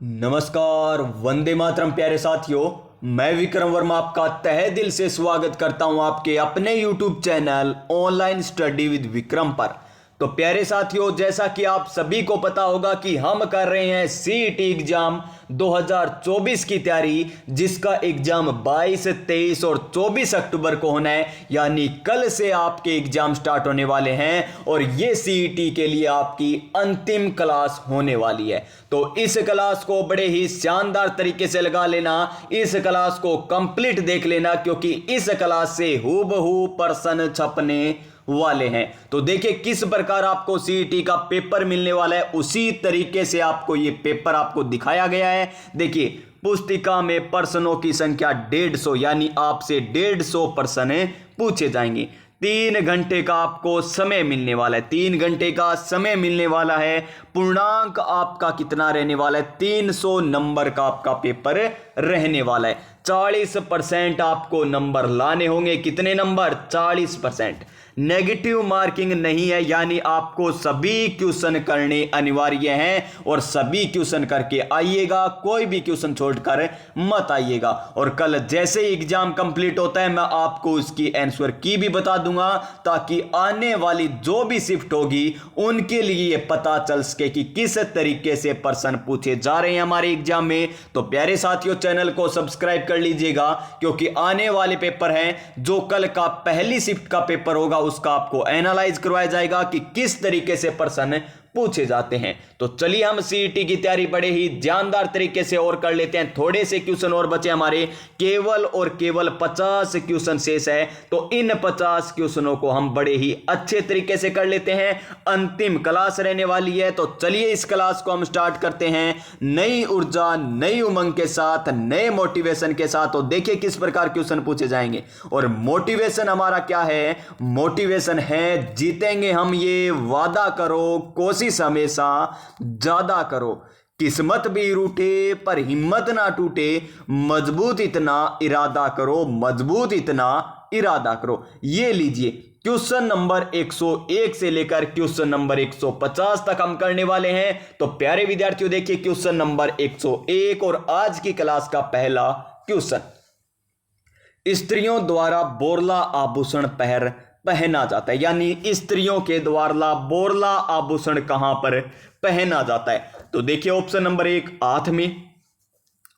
नमस्कार, वंदे मातरम प्यारे साथियों। मैं विक्रम वर्मा आपका तहे दिल से स्वागत करता हूं आपके अपने YouTube channel online study with Vikram पर। तो प्यारे साथियों, जैसा कि आप सभी को पता होगा कि हम कर रहे हैं सीईटी एग्जाम 2024 की तैयारी, जिसका एग्जाम 22, 23 और 24 अक्टूबर को होना है। यानी कल से आपके एग्जाम स्टार्ट होने वाले हैं और ये सीईटी के लिए आपकी अंतिम क्लास होने वाली है। तो इस क्लास को बड़े ही शानदार तरीके से लगा लेना, इस क्लास को कंप्लीट देख लेना, क्योंकि इस क्लास से हूबहू प्रश्न छपने वाले हैं। तो देखिए किस प्रकार आपको सीईटी का पेपर मिलने वाला है, उसी तरीके से आपको ये पेपर आपको दिखाया गया है। देखिए पुस्तिका में प्रश्नों की संख्या 150, यानी आपसे 150 प्रश्न पूछे जाएंगे। 3 घंटे का आपको समय मिलने वाला है, 3 घंटे का समय मिलने वाला है। पूर्णांक आपका कितना रहने वाला है? 300 नंबर का आपका पेपर रहने वाला है। 40% आपको नंबर लाने होंगे। कितने नंबर? 40%। नेगेटिव मार्किंग नहीं है, यानी आपको सभी क्वेश्चन करने अनिवार्य हैं और सभी क्वेश्चन करके आइएगा, कोई भी क्वेश्चन छोड़कर मत आइएगा। और कल जैसे ही एग्जाम कंप्लीट होता है मैं आपको उसकी आंसर की भी बता दूंगा, ताकि आने वाली जो भी शिफ्ट होगी उनके लिए ये पता चल सके कि किस तरीके से प्रश्न पूछे जा रहे हैं हमारे एग्जाम में। तो प्यारे साथियों, चैनल को सब्सक्राइब कर लीजिएगा, क्योंकि आने वाले पेपर हैं, जो कल का पहली शिफ्ट का पेपर होगा उसका आपको एनालाइज करवाया जाएगा कि किस तरीके से प्रश्न पूछे जाते हैं। तो चलिए हम सीईटी की तैयारी बड़े ही जानदार तरीके से और कर लेते हैं। थोड़े से क्वेश्चन और बचे हमारे, केवल और केवल 50 क्वेश्चन शेष है। तो इन 50 क्वेश्चनों को हम बड़े ही अच्छे तरीके से कर लेते हैं। अंतिम क्लास रहने वाली है, तो चलिए इस क्लास को हम स्टार्ट करते हैं नई ऊर्जा, नई उमंग के साथ, नए मोटिवेशन के साथ। तो देखिए किस प्रकार क्वेश्चन पूछे जाएंगे। और मोटिवेशन हमारा क्या है? मोटिवेशन है जीतेंगे हम, ये वादा करो, कोशिश हमेशा ज्यादा करो, किस्मत भी रूठे पर हिम्मत ना टूटे, मजबूत इतना इरादा करो, मजबूत इतना इरादा करो। ये लीजिए क्वेश्चन नंबर 101 से लेकर क्वेश्चन नंबर 150 तक हम करने वाले हैं। तो प्यारे विद्यार्थियों, देखिए क्वेश्चन नंबर 101 और आज की क्लास का पहला क्वेश्चन। स्त्रियों द्वारा बोरला आभूषण पहना जाता है, यानी स्त्रियों के द्वारा बोरला आभूषण कहां पर पहना जाता है? तो देखिए ऑप्शन नंबर 1 हाथ में,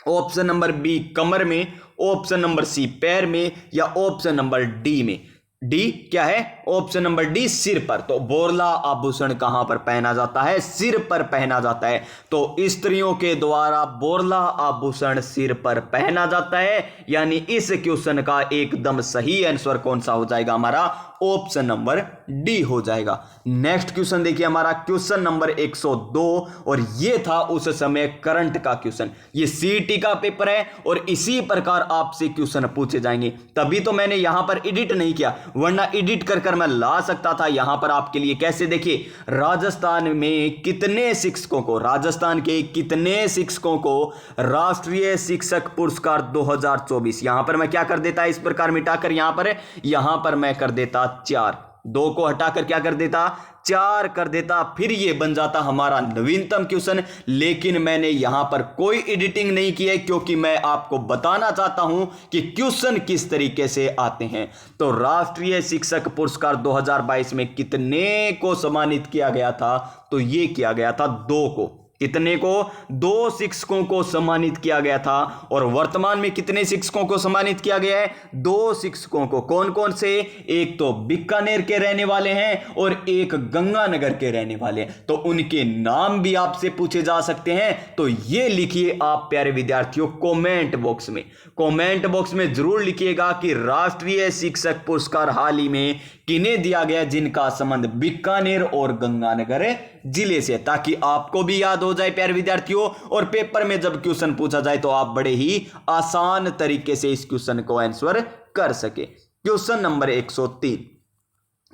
ऑप्शन नंबर बी कमर में, ऑप्शन नंबर सी पैर में, या ऑप्शन नंबर डी में। डी क्या है? ऑप्शन नंबर डी सिर पर। तो बोरला आभूषण कहां पर पहना जाता है? सिर पर पहना जाता है। तो स्त्रियों के द्वारा बोरला आभूषण सिर पर पहना जाता है, यानी इस क्वेश्चन का एकदम सही आंसर कौन सा हो जाएगा? हमारा ऑप्शन नंबर डी हो जाएगा। नेक्स्ट क्वेश्चन देखिए हमारा क्वेश्चन नंबर 102, और ये था उस समय करंट का क्वेश्चन। ये सीईटी का पेपर है और इसी प्रकार आपसे क्वेश्चन पूछे जाएंगे। तभी तो मैंने यहां पर एडिट नहीं किया, वरना एडिट कर मैं ला सकता था यहां पर आपके लिए। कैसे? देखिए राजस्थान में कितने शिक्षकों को, राजस्थान के कितने शिक्षकों को राष्ट्रीय शिक्षक पुरस्कार 2024, यहां पर मैं क्या कर देता, इस प्रकार मिटाकर यहां पर मैं कर देता 4, 2 को हटाकर क्या कर देता, 4 कर देता, फिर ये बन जाता हमारा नवीनतम क्वेश्चन। लेकिन मैंने यहां पर कोई एडिटिंग नहीं की है, क्योंकि मैं आपको बताना चाहता हूं कि क्वेश्चन किस तरीके से आते हैं। तो राष्ट्रीय शिक्षक पुरस्कार 2022 में कितने को सम्मानित किया गया था? तो ये किया गया था 2 को। कितने को? 2 शिक्षकों को सम्मानित किया गया था। और वर्तमान में कितने शिक्षकों को सम्मानित किया गया है? 2 शिक्षकों को। कौन कौन से? एक तो बीकानेर के रहने वाले हैं और एक गंगानगर के रहने वाले हैं। तो उनके नाम भी आपसे पूछे जा सकते हैं। तो ये लिखिए आप प्यारे विद्यार्थियों कमेंट बॉक्स में, कमेंट बॉक्स में जरूर लिखिएगा कि राष्ट्रीय शिक्षक पुरस्कार हाल ही में किन्हें दिया गया, जिनका संबंध बीकानेर और गंगानगर जिले से, ताकि आपको भी याद हो जाए प्यारे विद्यार्थियों। और पेपर में जब क्वेश्चन पूछा जाए तो आप बड़े ही आसान तरीके से इस क्वेश्चन को आंसर कर सके। क्वेश्चन नंबर 103,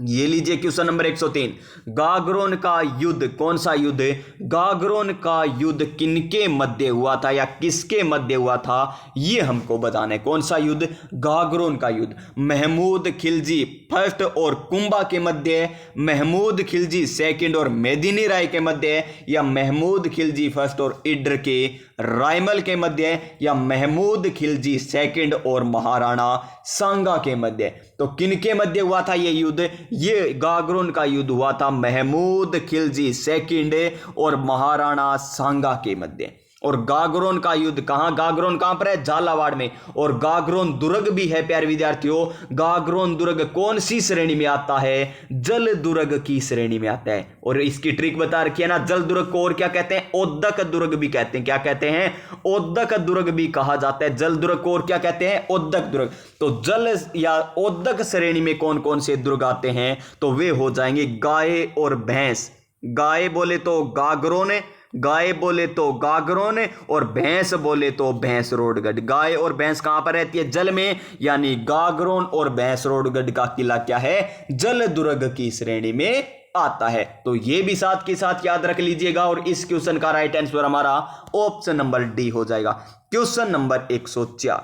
ये लीजिए क्वेश्चन नंबर 103, गागरोन का युद्ध कौन सा युद्ध है? गागरोन का युद्ध किनके मध्य हुआ था या किसके मध्य हुआ था, ये हमको बताना है। कौन सा युद्ध? गागरोन का युद्ध महमूद खिलजी फर्स्ट और कुंभा के मध्य है, महमूद खिलजी सेकंड और मेदिनी राय के मध्य है, या महमूद खिलजी फर्स्ट और इडर के रायमल के मध्य है, या महमूद खिलजी सेकंड और महाराणा सांगा के मध्य। तो किनके मध्य हुआ था ये युद्ध? ये गागरोन का युद्ध हुआ था महमूद खिलजी सेकंड और महाराणा सांगा के मध्य। और गागरोन का युद्ध कहां? गागरोन कहां पर है? झालावाड़ में। और गागरोन दुर्ग भी है प्यारे विद्यार्थियों। गागरोन दुर्ग कौन सी श्रेणी में आता है? जल दुर्ग की श्रेणी में आता है। और इसकी ट्रिक बता रखी है ना, जल दुर्ग को और क्या कहते हैं? ओदक दुर्ग भी कहते हैं। क्या कहते हैं? ओदक दुर्ग भी कहा जाता है। जल दुर्ग को और क्या कहते हैं? ओदक दुर्ग। तो जल या ओदक श्रेणी में कौन कौन से दुर्ग आते हैं? तो वे हो जाएंगे गाय और भैंस। गाय बोले तो गागरोन, गाय बोले तो गागरोन, और भैंस बोले तो भैंसरोडगढ़। गाय और भैंस कहां पर रहती है? जल में, यानी गागरोन और भैंसरोडगढ़ का किला क्या है? जल दुर्ग की श्रेणी में आता है। तो ये भी साथ के साथ याद रख लीजिएगा। और इस क्वेश्चन का राइट आंसर हमारा ऑप्शन नंबर डी हो जाएगा। क्वेश्चन नंबर 104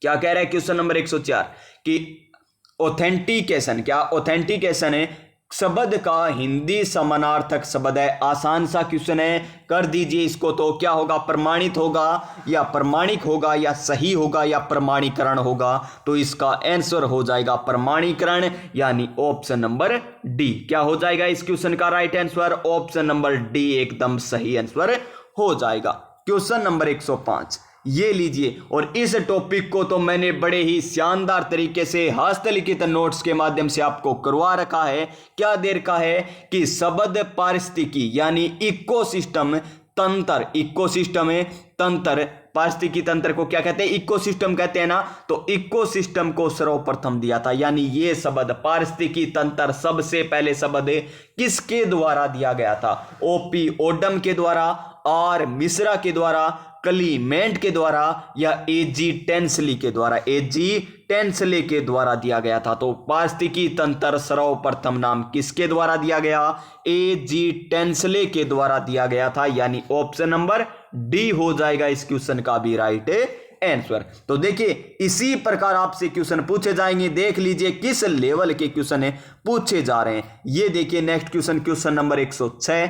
क्या कह रहा है? क्वेश्चन नंबर 104 कि ऑथेंटिकेशन, क्या ऑथेंटिकेशन है शब्द का हिंदी समानार्थक शब्द है। आसान सा क्वेश्चन है, कर दीजिए इसको। तो क्या होगा? प्रमाणित होगा या प्रमाणिक होगा या सही होगा या प्रमाणीकरण होगा? तो इसका आंसर हो जाएगा प्रमाणीकरण, यानी ऑप्शन नंबर डी। क्या हो जाएगा इस क्वेश्चन का right answer? Option number D एकदम सही आंसर हो जाएगा। क्वेश्चन नंबर 105 ये लीजिए। और इस टॉपिक को तो मैंने बड़े ही शानदार तरीके से हस्तलिखित नोट्स के माध्यम से आपको करवा रखा है। क्या दे रखा है कि शब्द पारिस्थितिकी यानी इकोसिस्टम तंत्र, इकोसिस्टम है तंत्र, पारिस्थितिकी तंत्र को क्या कहते हैं? इकोसिस्टम कहते हैं ना। तो इकोसिस्टम को सर्वप्रथम दिया था, यानी ये शब्द पारिस्थितिकी तंत्र सबसे पहले शब्द किसके द्वारा दिया गया था? ओपी ओडम के द्वारा, आर मिश्रा के द्वारा, क्लीमेंट के द्वारा, या एजी टेंसली के द्वारा? एजी टेंसले के द्वारा दिया गया था। तो पारिस्थितिकी तंत्र सर्वप्रथम नाम किसके द्वारा दिया गया? एजी टेंसले के द्वारा दिया गया था, यानी ऑप्शन नंबर डी हो जाएगा इस क्वेश्चन का भी राइट आंसर। तो देखिए इसी प्रकार आपसे क्वेश्चन पूछे जाएंगे। देख लीजिए किस लेवल के क्वेश्चन पूछे जा रहे हैं। ये देखिए नेक्स्ट क्वेश्चन, क्वेश्चन नंबर 106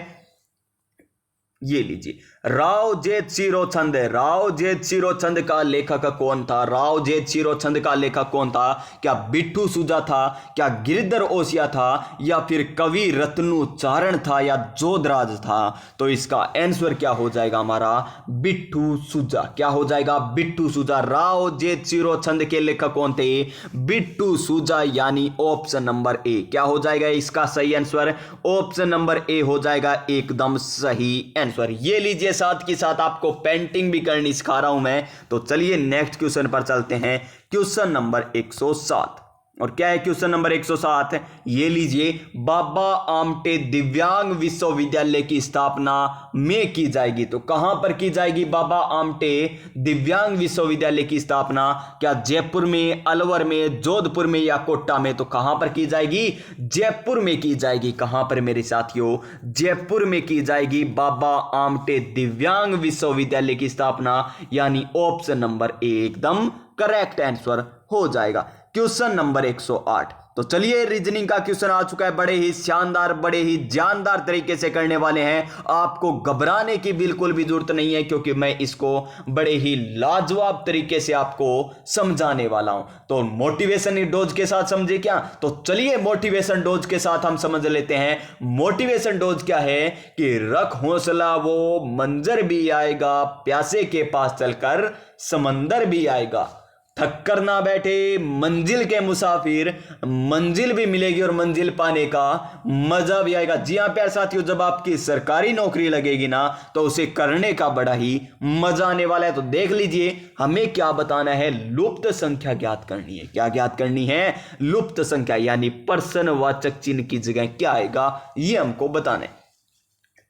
ये लीजिए। रावजेत शिरोछंद, रावजेत शिरोछंद का लेखक कौन था? रावजेत शिरोछंद का लेखक कौन था? क्या बिट्ठू सुजा था, क्या गिरधर ओसिया था, या फिर कवि रत्नुचारण था, या जोधराज था? तो इसका आंसर क्या हो जाएगा हमारा? बिट्ठू सुजा। क्या हो जाएगा? बिट्ठू सुजा। रावजेत शिरोछंद के लेखक कौन थे? बिट्ठू सुजा, यानी ऑप्शन नंबर ए। क्या हो जाएगा इसका सही आंसर? ऑप्शन नंबर ए हो जाएगा एकदम सही आंसर। ये लीजिए, साथ के साथ आपको पेंटिंग भी करनी सिखा रहा हूं मैं। तो चलिए नेक्स्ट क्वेश्चन पर चलते हैं। क्वेश्चन नंबर 107 और क्या है क्वेश्चन नंबर 107? ये लीजिए। बाबा आमटे दिव्यांग विश्वविद्यालय की स्थापना में की जाएगी। तो कहां पर की जाएगी बाबा आमटे दिव्यांग विश्वविद्यालय की स्थापना? क्या जयपुर में, अलवर में, जोधपुर में, या कोटा में? तो कहां पर की जाएगी? जयपुर में की जाएगी। कहां पर मेरे साथियों? जयपुर में की जाएगी बाबा आमटे दिव्यांग विश्वविद्यालय की स्थापना, यानी ऑप्शन नंबर ए एकदम करेक्ट आंसर हो जाएगा। Question number 108। तो चलिए रीजनिंग का क्वेश्चन आ चुका है। बड़े ही शानदार, बड़े ही जानदार तरीके से करने वाले हैं। आपको घबराने की बिल्कुल भी जरूरत नहीं है, क्योंकि मैं इसको बड़े ही लाजवाब तरीके से आपको समझाने वाला हूं। तो मोटिवेशन डोज के साथ समझे क्या? तो चलिए मोटिवेशन डोज के साथ हम समझ लेते हैं। मोटिवेशन डोज क्या है कि रख हौसला वो मंजर भी आएगा, प्यासे के पास चलकर समंदर भी आएगा। थक कर ना बैठे मंजिल के मुसाफिर, मंजिल भी मिलेगी और मंजिल पाने का मजा भी आएगा। जी हाँ प्यारे साथियों, जब आपकी सरकारी नौकरी लगेगी ना तो उसे करने का बड़ा ही मजा आने वाला है। तो देख लीजिए हमें क्या बताना है, लुप्त संख्या ज्ञात करनी है। क्या ज्ञात करनी है? लुप्त संख्या, यानी प्रश्नवाचक चिन्ह की जगह क्या आएगा ये हमको बताना है।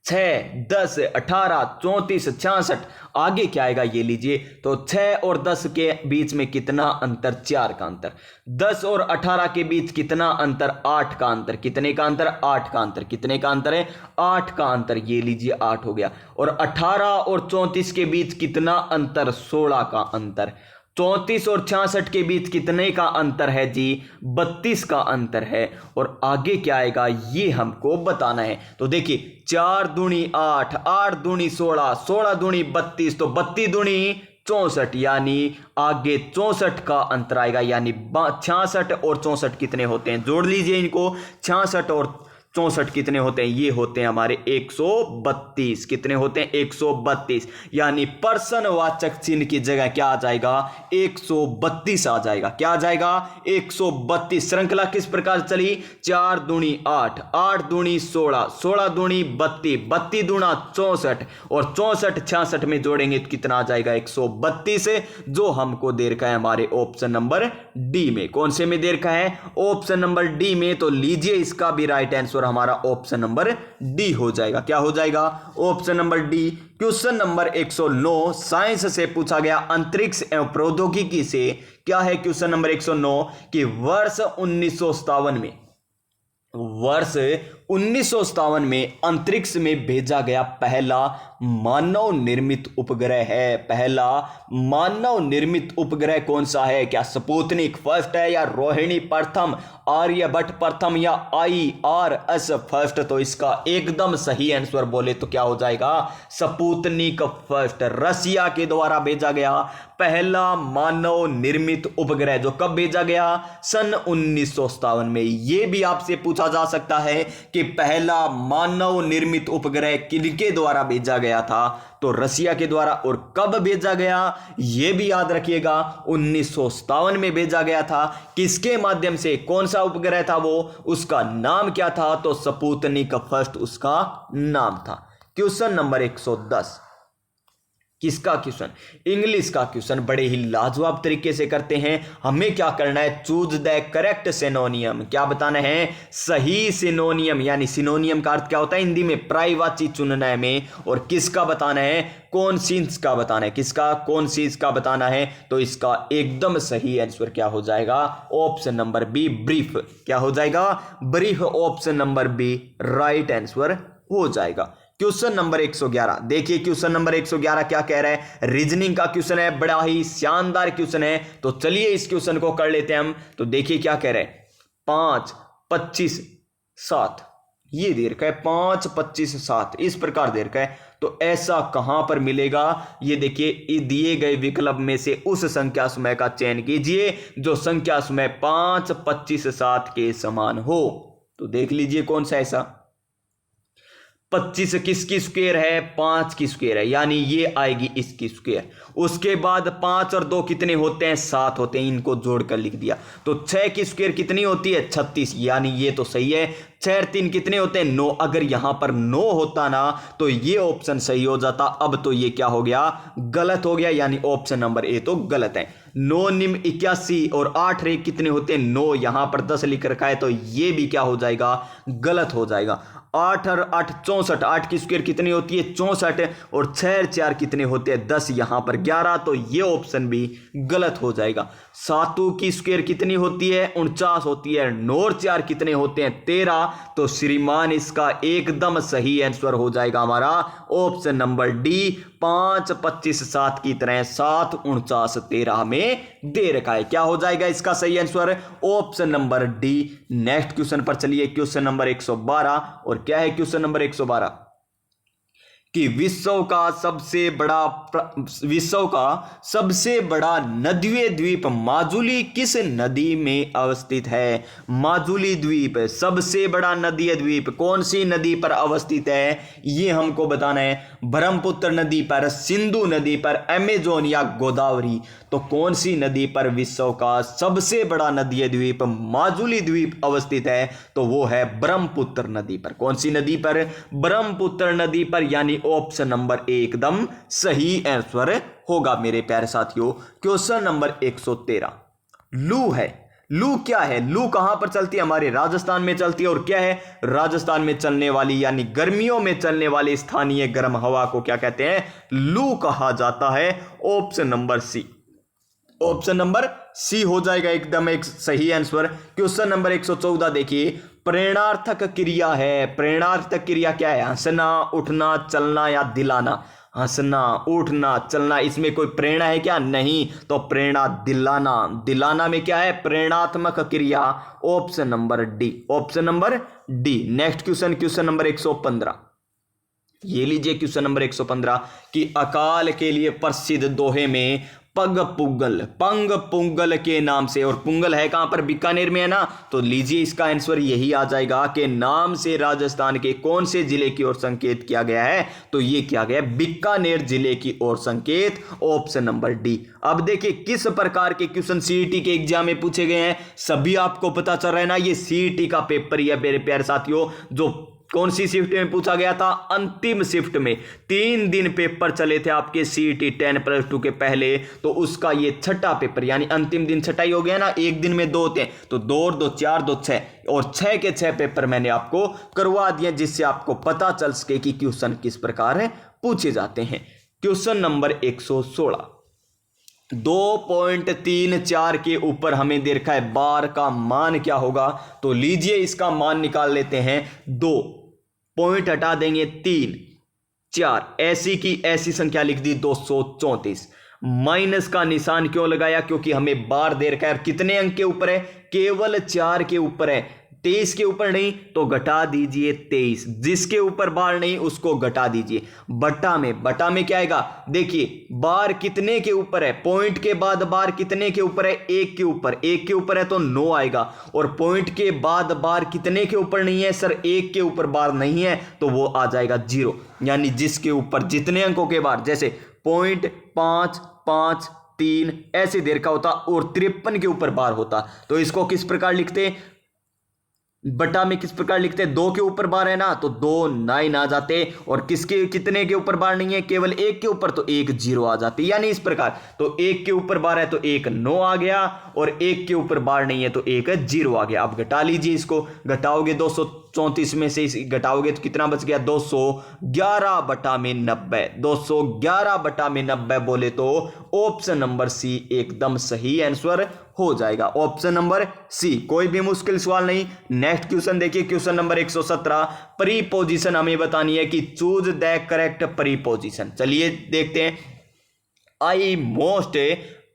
6, 10, 18, 34, 66, आगे क्या आएगा ये लीजिए। तो 6 और 10 के बीच में कितना अंतर, 4 का अंतर। 10 और 18 के बीच कितना अंतर, 8 का अंतर। कितने का अंतर, 8 का अंतर। कितने का अंतर है, 8 का अंतर, ये लीजिए 8 हो गया। और 18 और 34 के बीच कितना अंतर, 16 का अंतर। 34 और 66 के बीच कितने का अंतर है जी, 32 का अंतर है। और आगे क्या आएगा ये हमको बताना है। तो देखिए 4 दूनी 8, 8 दूनी 16, 16 दूनी 32, तो 32 दूनी 64, यानी आगे 64 का अंतर आएगा। यानी 66 और 64 कितने होते हैं, जोड़ लीजिए इनको। 66 और 64 कितने होते हैं, ये होते हैं हमारे 132। कितने होते हैं, 132। यानी प्रश्नवाचक चिन्ह की जगह क्या आ जाएगा, 132 आ जाएगा। क्या आ जाएगा, 132। श्रृंखला किस प्रकार चली, 4 दूनी 8, 8 दूनी 16, 16 दूनी 32, 32 दूना 64, और 64 66 में जोड़ेंगे तो कितना आ जाएगा, 132, जो हमको दे रखा है हमारे ऑप्शन नंबर डी में। कौन से में दे रखा है, ऑप्शन नंबर डी में। तो लीजिए इसका भी राइट आंसर हमारा ऑप्शन नंबर डी हो जाएगा। क्या हो जाएगा, option number D. Question number 109 science से पूछा गया, अंतरिक्ष एवं प्रौद्योगिकी से। क्या है क्वेश्चन नंबर 109 कि वर्ष 1957 में अंतरिक्ष में भेजा गया पहला मानव निर्मित उपग्रह है। पहला मानव निर्मित उपग्रह कौन सा है, क्या स्पुतनिक फर्स्ट है, या रोहिणी प्रथम, आर्यभट्ट प्रथम, या IRS फर्स्ट। तो इसका एकदम सही आंसर बोले तो क्या हो जाएगा, स्पुतनिक फर्स्ट। रसिया के द्वारा भेजा गया पहला मानव निर्मित उपग्रह, जो कब भेजा गया, सन 1957 में। यह भी आपसे पूछा जा सकता है कि पहला मानव निर्मित उपग्रह किनके द्वारा भेजा गया था, तो रसिया के द्वारा। और कब भेजा गया यह भी याद रखिएगा, 1957 में भेजा गया था। किसके माध्यम से, कौन सा उपग्रह था वो, उसका नाम क्या था, तो स्पुतनिक फर्स्ट उसका नाम था। क्वेश्चन नंबर 110 किसका क्वेश्चन, इंग्लिश का क्वेश्चन। बड़े ही लाजवाब तरीके से करते हैं। हमें क्या करना है, चूज द करेक्ट सिनोनियम। क्या बताना है, सही सिनोनियम। यानी सिनोनियम का अर्थ क्या होता है हिंदी में, पर्यायवाची चुनना है में। और किसका बताना है, कौन सीन्स का बताना है। किसका, कौन सीन्स का बताना है। तो इसका एकदम सही आंसर क्या हो जाएगा, ऑप्शन नंबर बी, ब्रीफ। क्या हो जाएगा, brief. Option number B right answer हो जाएगा। क्वेश्चन नंबर 111 देखिए, क्वेश्चन नंबर 111 क्या कह रहा है, रीजनिंग का क्वेश्चन है, बड़ा ही शानदार क्वेश्चन है। तो चलिए इस क्वेश्चन को कर लेते हैं हम। तो देखिए क्या कह रहे हैं, 5, 25, 7, ये दे रखा है 5, 25, 7, इस प्रकार दे रखा है। तो ऐसा कहां पर मिलेगा, ये देखिए दिए गए विकल्प में से उस संख्या समय का चयन कीजिए जो संख्या समय 5, 25, 7 के समान हो। तो देख लीजिए कौन सा ऐसा। 25 किसकी स्क्वायर है, 5 की स्क्वायर है, यानी ये आएगी इसकी स्क्वायर। उसके बाद 5 और 2 कितने होते हैं, 7 होते हैं, इनको जोड़कर लिख दिया। तो 6 की स्क्वायर कितनी होती है, 36, यानी ये तो सही है। 6 और 3 कितने होते हैं, 9। अगर यहां पर 9 होता ना तो ये ऑप्शन सही हो जाता। अब तो ये क्या हो गया, गलत हो गया, यानी ऑप्शन नंबर ए तो गलत है। 9 निम 81 और 8 रे कितने होते हैं, 9, यहां पर 10 लिख रखा है, तो ये भी क्या हो जाएगा, गलत हो जाएगा। 8 और 8 64, 8 की स्क्वायर कितनी होती है, 64, और 6 और 4 कितने होते हैं, 10, यहां पर 11, तो ये ऑप्शन भी गलत हो जाएगा। 7 की स्क्वायर कितनी होती है, 49 होती है। 9 और 4 कितने होते हैं, 13, तो श्रीमान इसका एकदम सही आंसर हो जाएगा हमारा ऑप्शन नंबर डी, 5, 25, 7 की तरह 7, 49, 13 में दे रखा है। क्या हो जाएगा इसका सही answer, option number D. Next question पर चलिए, क्वेश्चन नंबर 112। और क्या है क्वेश्चन नंबर 112 कि विश्व का सबसे बड़ा नदीय द्वीप माजुली किस नदी में अवस्थित है। माजुली द्वीप सबसे बड़ा नदीय द्वीप कौन सी नदी पर अवस्थित है, ये हमको बताना है। ब्रह्मपुत्र नदी पर, सिंधु नदी पर, अमेजोन या गोदावरी। तो कौन सी नदी पर विश्व का सबसे बड़ा नदीय द्वीप माजुली द्वीप अवस्थित है, तो वो है ब्रह्मपुत्र नदी पर। कौन सी नदी पर, ब्रह्मपुत्र नदी पर, यानी ऑप्शन नंबर ए एकदम सही आंसर होगा मेरे प्यारे साथियों। क्वेश्चन नंबर 113 लू है। लू क्या है? लू कहां पर चलती है? हमारे राजस्थान में चलती है। और क्या है? राजस्थान में चलने वाली यानी गर्मियों में चलने वाली स्थानीय गर्म हवा को क्या कहते हैं? लू कहा जाता है। Option number C, option number C हो जाएगा एकदम एक सही आंसर। क्वेश्चन नंबर 114 देखिए, प्रेरणार्थक क्रिया है। प्रेरणार्थक क्रिया क्या है? हंसना, उठना, चलना या दिलाना। हंसना, उठना, चलना, इसमें कोई प्रेरणा है क्या? नहीं। तो प्रेरणा दिलाना, दिलाना में क्या है? प्रेरणात्मक क्रिया। Option number D, option number D. Next question, question number 115, ये लीजिए क्वेश्चन नंबर 115 कि अकाल के लिए प्रसिद्ध दोहे में पंग पुंगल के नाम से, और पुंगल है कहां पर? बीकानेर में है ना। तो लीजिए इसका आंसर यही आ जाएगा कि नाम से राजस्थान के कौन से जिले की ओर संकेत किया गया है? तो ये किया गया बीकानेर जिले की ओर संकेत। Option number D. अब देखिए किस प्रकार के क्वेश्चन सीईटी के एग्जाम में पूछे गए हैं, सभी आपको पता चल रहा है ना। ये सीईटी का पेपर ही है मेरे प्यारे साथियों। जो कौन सी शिफ्ट में पूछा गया था? अंतिम शिफ्ट में 3 दिन पेपर चले थे आपके सीईटी 10+2 के पहले। तो उसका ये छठा पेपर, यानी अंतिम दिन छठा ही हो गया ना। एक दिन में 2 थे, तो 2 और 2 4, 2 6, और 6 के 6 पेपर मैंने आपको करवा दिए, जिससे आपको पता चल सके कि क्वेश्चन किस प्रकार है पूछे जाते हैं। क्वेश्चन नंबर 116, 2.34 के ऊपर हमें दे रखा है बार का मान क्या होगा? तो लीजिए इसका मान निकाल लेते हैं। 2 पॉइंट हटा देंगे, 3 4, ऐसी की ऐसी संख्या लिख दी 234। माइनस का निशान क्यों लगाया? क्योंकि हमें बार दे रखा है। कितने अंक के ऊपर है? केवल 4 के ऊपर है। 23 के ऊपर नहीं तो घटा दीजिए 23। जिसके ऊपर बार नहीं उसको घटा दीजिए। बटा में क्या आएगा? देखिए बार कितने के ऊपर है? पॉइंट के बाद बार कितने के ऊपर है? 1 के ऊपर। 1 के ऊपर है तो 9 आएगा। और पॉइंट के बाद बार कितने के ऊपर नहीं है? सर 1 के ऊपर बार नहीं है, तो वो आ जाएगा 0। यानी जिसके ऊपर जितने अंकों के बार, जैसे पॉइंट 5 5 3 ऐसे दे रखा होता और 53 के ऊपर बार होता, तो इसको किस प्रकार लिखते? बटा में किस प्रकार लिखते हैं? 2 के ऊपर बार है ना, तो 2 9 आ जाते। और किसके कितने के ऊपर बार नहीं है? केवल 1 के ऊपर, तो 1 0 आ जाती। यानी इस प्रकार, तो 1 के ऊपर बार है तो 1 9 आ गया, और 1 के ऊपर बार नहीं है तो 1 0 आ गया। अब घटा लीजिए इसको, घटाओगे 234 में से घटाओगे तो कितना बच गया? 211/90। 211/90 बोले तो ऑप्शन नंबर सी एकदम सही आंसर हो जाएगा। ऑप्शन नंबर सी, कोई भी मुश्किल सवाल नहीं। नेक्स्ट क्वेश्चन देखिए, क्वेश्चन नंबर 117, प्रीपोजिशन हमें बतानी है कि चूज द करेक्ट प्रीपोजिशन। चलिए देखते हैं। आई मोस्ट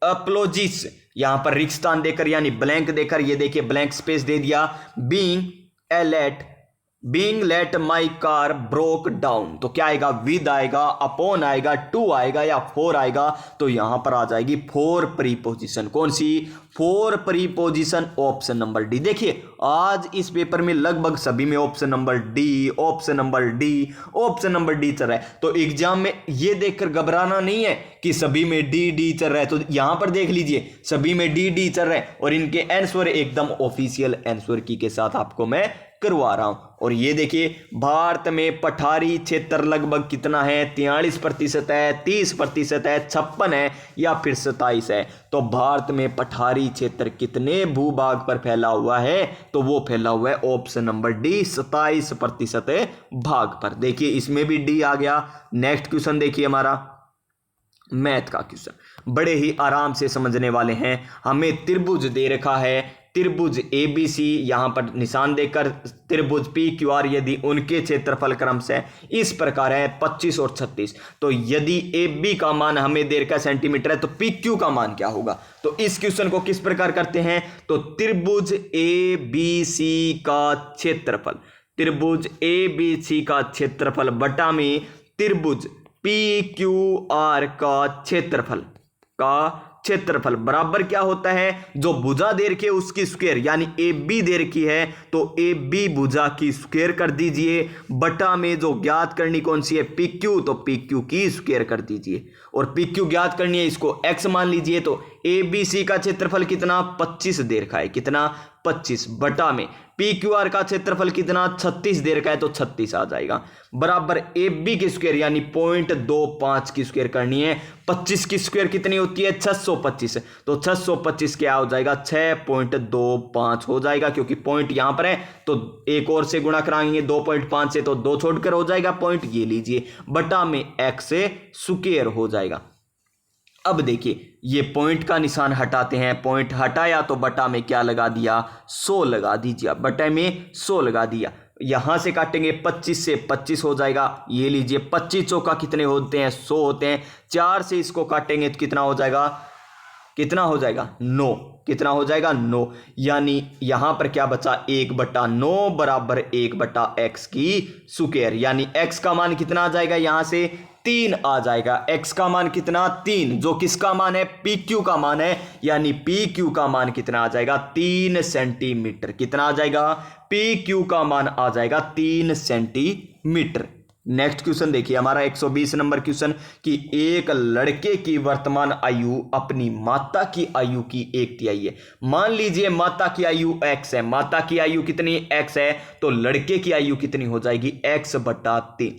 अप्लोजिस, यहां पर रिक्तस्थान देकर यानी ब्लैंक देकर, ये देखिए ब्लैंक स्पेस दे दिया। Being let my car broke down, तो क्या आएगा? विद आएगा, अपॉन आएगा, टू आएगा या फोर आएगा? तो यहां पर आ जाएगी 4 प्रीपोजिशन। कौन सी? 4 प्रीपोजिशन। Option number D. देखिए आज इस पेपर में लगभग सभी में option number D, option number D, option number D चल रहा है। तो एग्जाम में ये देखकर घबराना नहीं है कि सभी में डी चल रहा है। तो यहां पर देख लीजिए सभी में डी चल रहा है, और इनके आंसर एकदम ऑफिशियल आंसर की के साथ आपको मैं करवा रहा हूं। और ये देखिए भारत में पठारी क्षेत्र लगभग कितना है? 43% है, 30% है, 56 है या फिर 27 है। तो भारत में पठारी क्षेत्र कितने भूभाग पर फैला हुआ है? तो वो फैला हुआ है ऑप्शन नंबर डी, 27% भाग पर। देखिए इसमें भी डी आ गया। नेक्स्ट क्वेश्चन देखिए हमारा मैथ का क्वेश्चन, बड़े ही आराम से समझने वाले हैं। हमें त्रिभुज दे रखा है, त्रिभुज ABC, यहां पर निशान देकर त्रिभुज PQR यदि उनके क्षेत्रफल क्रम से इस प्रकार है 25 और 36, तो यदि AB का मान हमें दे रखा सेंटीमीटर है तो PQ का मान क्या होगा? तो इस क्वेश्चन को किस प्रकार करते हैं? तो त्रिभुज ABC का क्षेत्रफल, त्रिभुज ABC का क्षेत्रफल बटा में त्रिभुज PQR का क्षेत्रफल बराबर क्या होता है? जो भुजा दे रखी है उसकी स्क्वायर, यानी AB दे रखी है तो AB भुजा की स्क्वायर कर दीजिए, बटा में जो ज्ञात करनी कौन सी है? PQ, तो PQ की स्क्वायर कर दीजिए। और PQ ज्ञात करनी है, इसको x मान लीजिए। तो ABC का क्षेत्रफल कितना? 25 दे रखा है। कितना? 25 बटा में पी क्यू आर का क्षेत्रफल कितना 36 दे रखा है तो 36 आ जाएगा, बराबर ए बी की स्क्वायर यानी 0.25 की स्क्वायर करनी है। 25 की स्क्वायर कितनी होती है 625, तो 625 क्या हो जाएगा 6.25 हो जाएगा, क्योंकि पॉइंट यहां पर है तो एक और से गुणा कराएंगे 2.5 से तो 2 छोड़कर हो जाएगा पॉइंट, ये लीजिए बटा में x स्क्वायर हो जाएगा। अब देखिए ये पॉइंट का निशान हटाते हैं, पॉइंट हटाया तो बटा में क्या लगा दिया 100 लगा दीजिए, बटा में 100 लगा दिया। यहां से काटेंगे 25 से 25 हो जाएगा, ये लीजिए 25 चौका कितने होते हैं 100 होते हैं, 4 से इसको काटेंगे तो कितना हो जाएगा 9, कितना हो जाएगा 9, यानी यहां पर क्या बचा 1/9 बराबर 1/x की स्क्वायर, यानी x का मान कितना आ जाएगा यहां से 3 आ जाएगा। x का मान कितना 3, जो किसका मान है पी क्यू का मान है, यानी पी क्यू का मान कितना आ जाएगा 3 सेंटीमीटर, कितना आ जाएगा पी क्यू का मान आ जाएगा 3 सेंटीमीटर। नेक्स्ट क्वेश्चन देखिए हमारा 120 नंबर क्वेश्चन कि एक लड़के की वर्तमान आयु अपनी माता की आयु की 1/3 है। मान लीजिए माता की आयु x है, माता की आयु कितनी x है, तो लड़के की आयु कितनी हो जाएगी x/3।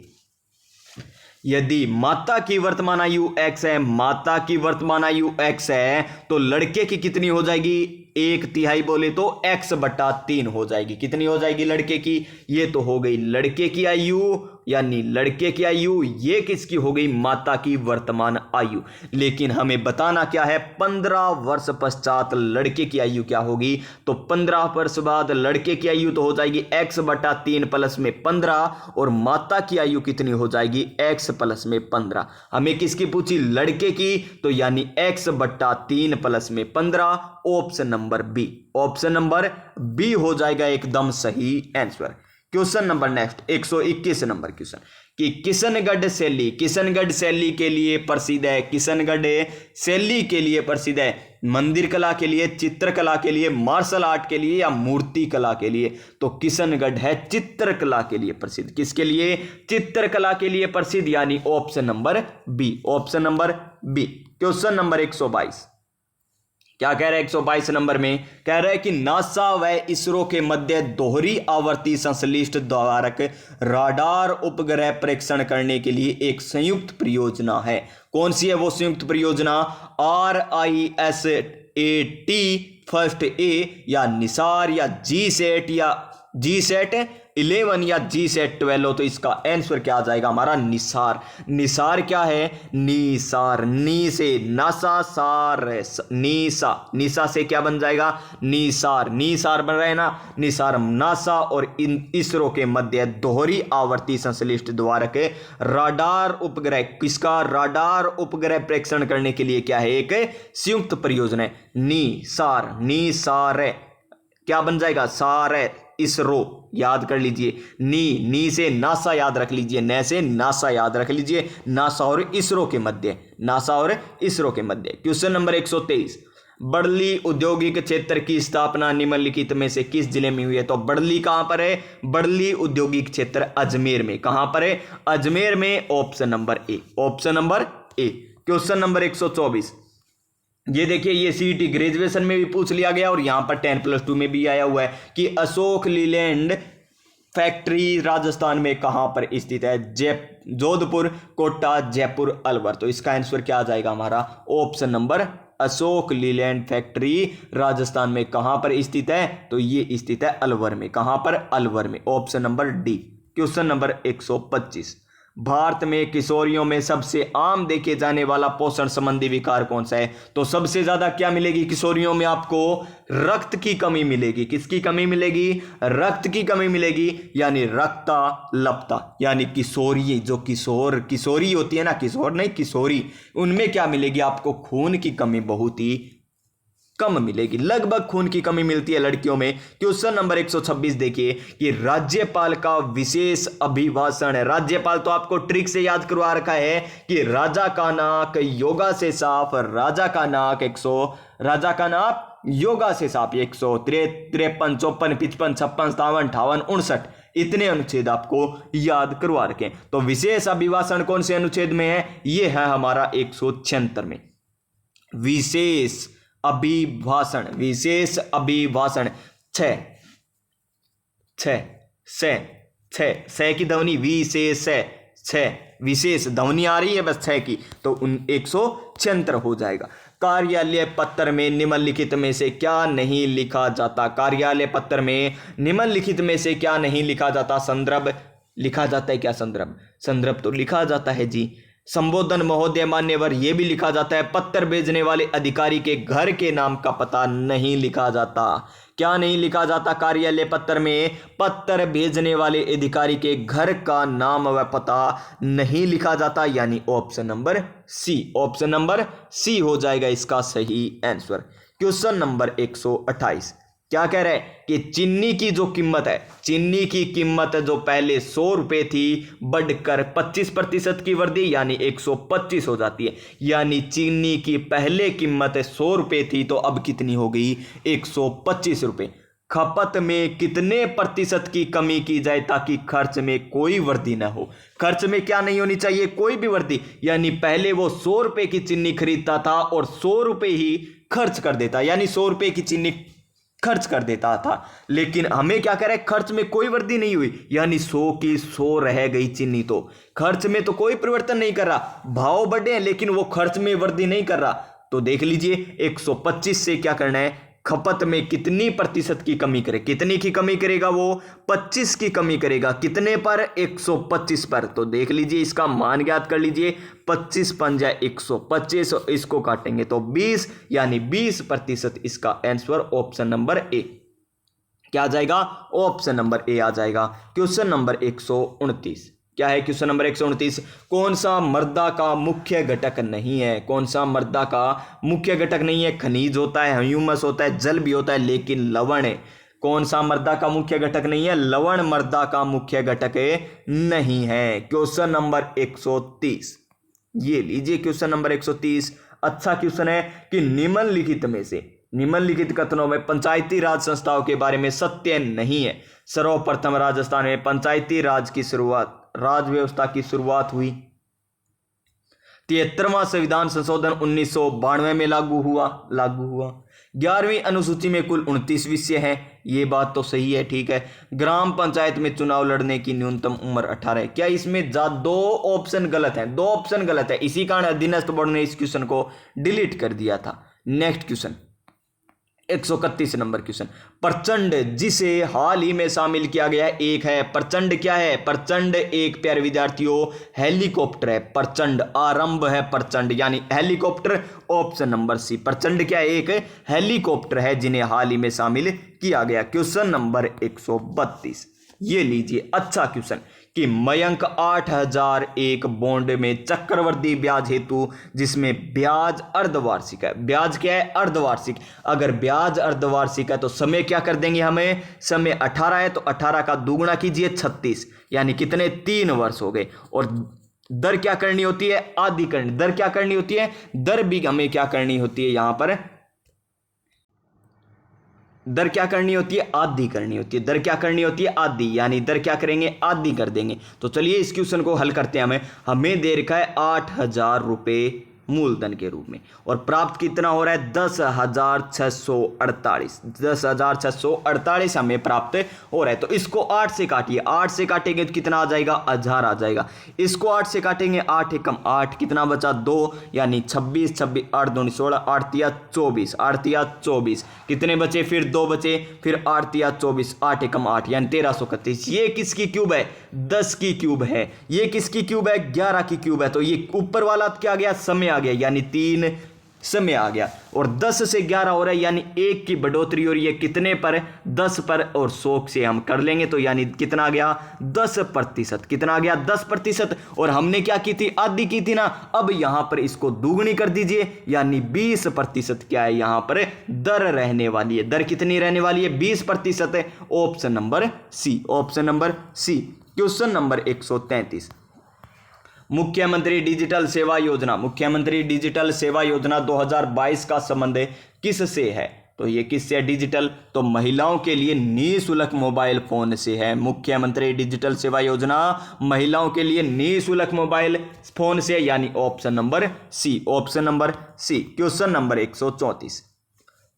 यदि माता की वर्तमान आयु x है, माता की वर्तमान आयु x है, तो लड़के की कितनी हो जाएगी 1/3 बोले तो x/3 हो जाएगी। कितनी हो जाएगी लड़के की, ये तो हो गई लड़के की आयु, यानी लड़के की आयु, ये किसकी हो गई माता की वर्तमान आयु। लेकिन हमें बताना क्या है 15 वर्ष पश्चात लड़के की आयु क्या होगी, तो 15 वर्ष बाद लड़के की आयु तो हो जाएगी x/3 प्लस में 15 और माता की आयु कितनी हो जाएगी x प्लस में 15। हमें किसकी पूछी लड़के की, तो यानी x/3 प्लस में 15, option number B, option number B हो जाएगा एकदम सही answer. Question number next 121 number question कि किशनगढ़ शैली, किशनगढ़ शैली के लिए प्रसिद्ध है, किशनगढ़ शैली के लिए प्रसिद्ध है मंदिर कला के लिए, चित्रकला के लिए, मार्शल आर्ट के लिए या मूर्ति कला के लिए, तो किशनगढ़ है चित्रकला के लिए प्रसिद्ध। किसके लिए चित्रकला के लिए प्रसिद्ध, यानी option number B, option number B. Question number 122 क्या कह रहा है 122 नंबर में कह रहा है कि नासा व इसरो के मध्य दोहरी आवर्ती संश्लिष्ट द्वारक राडार उपग्रह परीक्षण करने के लिए एक संयुक्त परियोजना है। कौन सी है वो संयुक्त परियोजना, RISAT फर्स्ट ए या निसार या GSAT या GSAT 11 या GSAT 12 हो, तो इसका आंसर क्या आ जाएगा हमारा निसार। निसार क्या है निसार, नी से नासा सार नीसा, निसा से क्या बन जाएगा निसार, निसार बन रहा है ना निसार। नासा और इसरो के मध्य दोहरी आवर्ती संश्लिष्ट द्वारक राडार उपग्रह, किसका राडार उपग्रह परीक्षण करने के लिए क्या है एक संयुक्त परियोजना है। निसार, निसार क्या बन जाएगा सार इसरो, याद कर लीजिए नी से नासा याद रख लीजिए, न से नासा याद रख लीजिए, नासा और इसरो के मध्य, नासा और इसरो के मध्य। क्वेश्चन नंबर 123 बड़ली औद्योगिक क्षेत्र की स्थापना निम्नलिखित में से किस जिले में हुई है, तो बड़ली कहां पर है, बड़ली औद्योगिक क्षेत्र अजमेर में, कहां पर है अजमेर में, option number A, option number A. Question number 124 ये देखिए ये सीईटी ग्रेजुएशन में भी पूछ लिया गया और यहां पर 10+2 में भी आया हुआ है कि अशोक लीलैंड फैक्ट्री राजस्थान में कहां पर स्थित है, जोधपुर, कोटा, जयपुर, अलवर। तो इसका आंसर क्या आ जाएगा हमारा option number Ashok Leyland factory Rajasthan में कहां पर स्थित है, तो ये स्थित है अलवर में, कहां पर अलवर में, option number D. Question number 125 Bharat में किशोरियों में सबसे आम देखे जाने वाला पोषण संबंधी विकार कौन सा है, तो सबसे ज्यादा क्या मिलेगी किशोरियों में आपको रक्त की कमी मिलेगी। किसकी कमी मिलेगी, रक्त की कमी मिलेगी, यानी रक्ताल्पता, यानी किशोरी, जो किशोरी होती है ना, किशोर नहीं किशोरी, उनमें क्या मिलेगी आपको खून की कमी बहुत ही कम मिलेगी, लगभग खून की कमी मिलती है लड़कियों में। क्वेश्चन नंबर 126 देखिए कि राज्यपाल का विशेष अभिभाषण है। राज्यपाल तो आपको ट्रिक से याद करवा रखा है कि राजा का नाक योगा से साफ, राजा का नाक राजा का नाक योगा से साफ 153, 54, 55, 56, 57, 58, 59 इतने अनुच्छेद आपको याद करवा रखें। तो विशेष अभिभाषण कौन से अनुच्छेद में है, यह है हमारा 176 में। विशेष अभिभाषण, विशेष अभिभाषण छ छ से छ से की ध्वनि विशेष छ विशेष ध्वनि आ रही है बस छ की, तो 176 हो जाएगा। कार्यालय पत्र में निम्नलिखित में से क्या नहीं लिखा जाता? कार्यालय पत्र में निम्नलिखित में से क्या नहीं लिखा जाता? संदर्भ लिखा जाता है क्या? संदर्भ तो लिखा जाता है जी। संबोधन महोदय मान्यवर ये भी लिखा जाता है। पत्र भेजने वाले अधिकारी के घर के नाम का पता नहीं लिखा जाता। क्या नहीं लिखा जाता कार्यालय पत्र में? पत्र भेजने वाले अधिकारी के घर का नाम व पता नहीं लिखा जाता, यानी option number C. Option number C हो जाएगा इसका सही आंसर। क्वेश्चन नंबर 128 क्या कह रहा है कि चीनी की जो कीमत है, चीनी की कीमत जो पहले 100 रुपये थी बढ़कर 25% की वृद्धि यानी 125 हो जाती है। यानी चीनी की पहले कीमत 100 रुपये थी तो अब कितनी हो गई? 125 रुपये। खपत में कितने प्रतिशत की कमी की जाए ताकि खर्च में कोई वृद्धि ना हो? खर्च में क्या नहीं होनी चाहिए? कोई भी वृद्धि। यानी पहले वो 100 रुपये की चीनी खरीदता था और 100 रुपये ही खर्च कर देता, यानी 100 रुपये की चीनी खर्च कर देता था। लेकिन हमें क्या कह रहा है? खर्च में कोई वृद्धि नहीं हुई, यानी 100 की 100 रह गई चीनी। तो खर्च में तो कोई परिवर्तन नहीं कर रहा, भाव बढ़े हैं लेकिन वो खर्च में वृद्धि नहीं कर रहा। तो देख लीजिए 125 से क्या करना है? खपत में कितनी प्रतिशत की कमी करे? कितनी की कमी करेगा वो? 25 की कमी करेगा। कितने पर? 125 पर। तो देख लीजिए इसका मान ज्ञात कर लीजिए। 25 पंजा 125, इसको काटेंगे तो 20, यानी 20% इसका आंसर ऑप्शन नंबर ए। क्या आ जाएगा? ऑप्शन नंबर ए आ जाएगा। क्वेश्चन नंबर 129 क्या है? क्वेश्चन नंबर 129 कौन सा मृदा का मुख्य घटक नहीं है? कौन सा मृदा का मुख्य घटक नहीं है? खनिज होता है, ह्यूमस होता है, जल भी होता है, लेकिन लवण है। कौन सा मृदा का मुख्य घटक नहीं है? लवण मृदा का मुख्य घटक नहीं है। क्वेश्चन नंबर 130 ये लीजिए। क्वेश्चन नंबर 130 अच्छा क्वेश्चन है कि निम्नलिखित में से, निम्नलिखित कथनों में पंचायती राज संस्थाओं के बारे में सत्य नहीं है। सर्वप्रथम राजस्थान में पंचायती राज की शुरुआत, राज व्यवस्था की शुरुआत हुई 73वां संविधान संशोधन 1992 में लागू हुआ। 11वीं अनुसूची में कुल 29 विषय हैं। ये बात तो सही है, ठीक है। ग्राम पंचायत में चुनाव लड़ने की न्यूनतम उम्र 18 है। क्या इसमें 2 ऑप्शन गलत हैं? 2 ऑप्शन गलत है, इसी कारण अधीनस्थ बोर्ड ने इस क्वेश्चन को डिलीट कर दिया था। नेक्स्ट क्वेश्चन 131 नंबर क्वेश्चन, प्रचंड जिसे हाल ही में शामिल किया गया है एक है। प्रचंड क्या है? प्रचंड एक प्यारे विद्यार्थियों हेलीकॉप्टर है। प्रचंड आरंभ है प्रचंड, यानी हेलीकॉप्टर ऑप्शन नंबर सी। प्रचंड क्या है? एक हेलीकॉप्टर है जिन्हें हाल ही में शामिल किया गया। क्वेश्चन नंबर 132 ये लीजिए। अच्छा क्वेश्चन कि मयंक 8001 बॉन्ड में चक्रवृद्धि ब्याज हेतु, जिसमें ब्याज अर्धवार्षिक है। ब्याज क्या है? अर्धवार्षिक। अगर ब्याज अर्धवार्षिक है तो समय क्या कर देंगे? हमें समय 18 है तो 18 का दुगुना कीजिए 36, यानी कितने? 3 वर्ष हो गए। और दर क्या करनी होती है? आधी करनी। दर क्या करनी होती है? दर भी हमें क्या करनी होती है? यहां पर दर क्या करनी होती है? आधी करनी होती है। दर क्या करनी होती है? आधी, यानी दर क्या करेंगे? आधी कर देंगे। तो चलिए इस क्वेश्चन को हल करते हैं। हमें दे रखा है 8000 रुपये मूलधन के रूप में और प्राप्त कितना हो रहा है? 10,648। 10,648 हमें प्राप्त हो रहा है। तो इसको 8 से काटिए। 8 से काटेंगे तो कितना आ जाएगा? 1000 आ जाएगा। इसको 8 से काटेंगे, 8 एकम 8, कितना बचा? 2, यानी 26, 26 8 दूनी 16, 8 तिया 24, 8 तिया 24, कितने बचे? फिर 2 बचे, फिर 8 तिया 24, 8 एकम 8, यानी 1331। ये किसकी क्यूब है? 10 की क्यूब है। ये किसकी क्यूब है? 11 की क्यूब है। तो ये ऊपर वाला क्या आ गया? समय आ गया, यानी 3 समय आ गया। और 10 से 11 हो रहा है, यानी 1 की बढ़ोतरी हो रही है। कितने पर? 10 पर। और 100 से हम कर लेंगे तो यानी कितना आ गया? 10%। कितना आ गया? 10%। और हमने क्या की थी? आधी की थी ना। अब यहां पर इसको दुगनी कर दीजिए, यानी 20% क्या है? यहां पर दर रहने वाली है। दर कितनी रहने वाली है? 20% है। Option number C. Option number C. Question number 133, मुख्यमंत्री डिजिटल सेवा योजना, मुख्यमंत्री डिजिटल सेवा योजना 2022 का संबंध किससे है? तो ये किससे है? डिजिटल, तो महिलाओं के लिए निःशुल्क मोबाइल फोन से है। मुख्यमंत्री डिजिटल सेवा योजना महिलाओं के लिए निःशुल्क मोबाइल फोन से, यानी option number C. Option number C. Question number 134,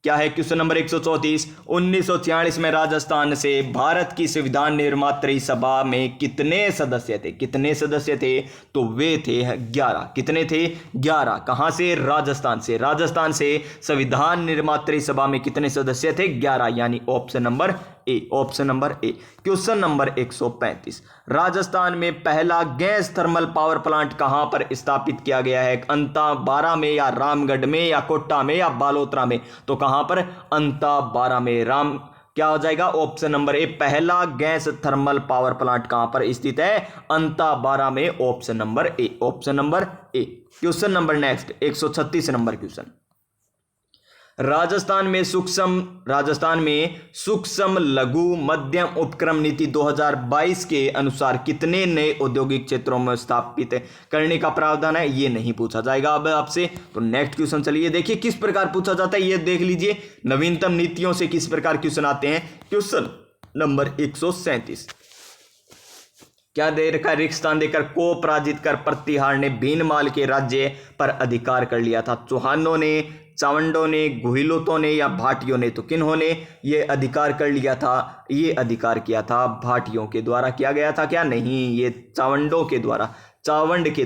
क्या है क्वेश्चन नंबर 134, 1946 में राजस्थान से भारत की संविधान निर्मात्री सभा में कितने सदस्य थे? कितने सदस्य थे? तो वे थे 11। कितने थे? 11। कहां से? राजस्थान से। राजस्थान से संविधान निर्मात्री सभा में कितने सदस्य थे? 11, यानी option number A. Option number A. Question number 135, Rajasthan में पहला गैस थर्मल पावर प्लांट कहां पर स्थापित किया गया है? अंताबारा में या रामगढ़ में या कोटा में या बालोतरा में? तो कहां पर? अंताबारा में। राम क्या हो जाएगा? Option number A. पहला गैस थर्मल पावर प्लांट कहां पर स्थित है? अंताबारा में। Option number A. Option number A. Question number next 136 number question, Rajasthan में सूक्ष्म लघु मध्यम उपक्रम नीति 2022 के अनुसार कितने नए औद्योगिक क्षेत्रों में स्थापित करने का प्रावधान है? ये नहीं पूछा जाएगा अब आपसे। तो नेक्स्ट क्वेश्चन चलिए देखिए किस प्रकार पूछा जाता है, ये देख लीजिए। नवीनतम नीतियों से किस प्रकार क्वेश्चन आते हैं। क्वेश्चन नंबर 137, क्या दे रखा? रिक्तस्थान देकर को पराजित कर प्रतिहार ने भीनमाल के राज्य पर अधिकार कर लिया था। चौहानों ने, चावंडों ने, गुहिलोतों ने या भाटियों ने? तो किन्होंने ये अधिकार कर लिया था? ये अधिकार किया था भाटियों के द्वारा किया गया था क्या? नहीं, ये चावंडों के द्वारा, चावंड के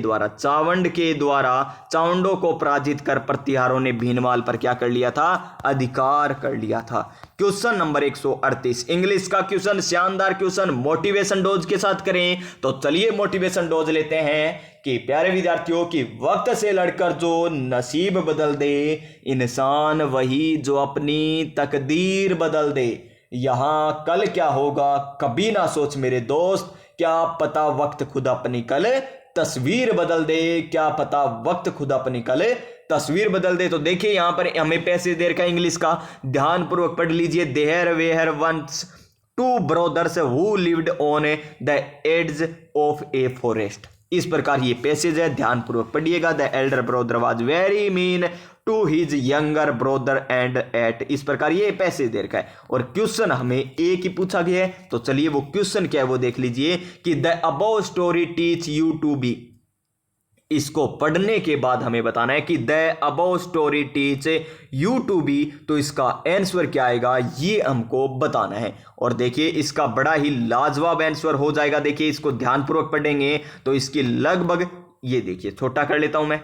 द्वारा चावंडों को पराजित कर प्रतिहारों ने भीनमाल पर क्या कर लिया था? अधिकार कर लिया था। क्वेश्चन नंबर 138, इंग्लिश का क्वेश्चन, शानदार क्वेश्चन, मोटिवेशन डोज के साथ करें। तो चलिए मोटिवेशन डोज लेते हैं कि प्यारे विद्यार्थियों की वक्त से लड़कर जो नसीब बदल दे, इंसान वही जो अपनी तकदीर बदल दे। यहां कल क्या होगा कभी ना सोच मेरे दोस्त, क्या पता वक्त खुद अपनी कल तस्वीर बदल दे। क्या पता वक्त खुद अपनी कल तस्वीर बदल दे। तो देखिए यहां पर हमें पैसे देर का इंग्लिश का ध्यान पूर्वक पढ़ लीजिए। There were once two brothers who lived on the edge of a forest. इस प्रकार ये पैसेज है, ध्यान पूर्वक पढ़िएगा। The elder brother was very mean to his younger brother and ate. इस प्रकार ये पैसेज दे रखा है और क्वेश्चन हमें एक ही पूछा गया है। तो चलिए वो क्वेश्चन क्या है वो देख लीजिए कि the above story teach you to be. इसको पढ़ने के बाद हमें बताना है कि the above story teach you to be. तो इसका आंसर क्या आएगा ये हमको बताना है। और देखिए इसका बड़ा ही लाजवाब आंसर हो जाएगा। देखिए इसको ध्यानपूर्वक पढ़ेंगे तो इसकी लगभग, ये देखिए छोटा कर लेता हूं मैं,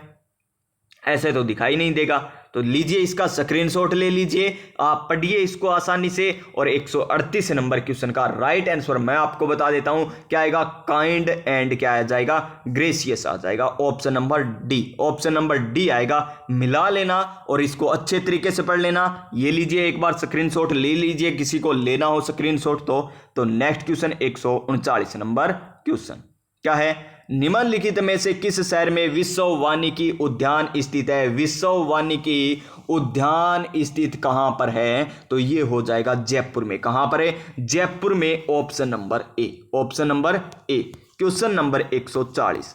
ऐसे तो दिखाई नहीं देगा। तो लीजिए इसका स्क्रीनशॉट ले लीजिए, आप पढ़िए इसको आसानी से। और 138 नंबर क्वेश्चन का राइट आंसर मैं आपको बता देता हूं क्या आएगा, काइंड एंड क्या आ जाएगा, ग्रेसियस आ जाएगा। Option number D, option number D आएगा। मिला लेना और इसको अच्छे तरीके से पढ़ लेना। ये लीजिए एक बार स्क्रीनशॉट ले लीजिए, किसी को लेना हो स्क्रीनशॉट तो नेक्स्ट क्वेश्चन 139 नंबर क्वेश्चन क्या है, निम्नलिखित में से किस शहर में विश्व वानिकी उद्यान स्थित है। विश्व वानिकी उद्यान स्थित कहां पर है, तो ये हो जाएगा जयपुर में। कहां पर है, जयपुर में। Option number A, option number A. Question number 140,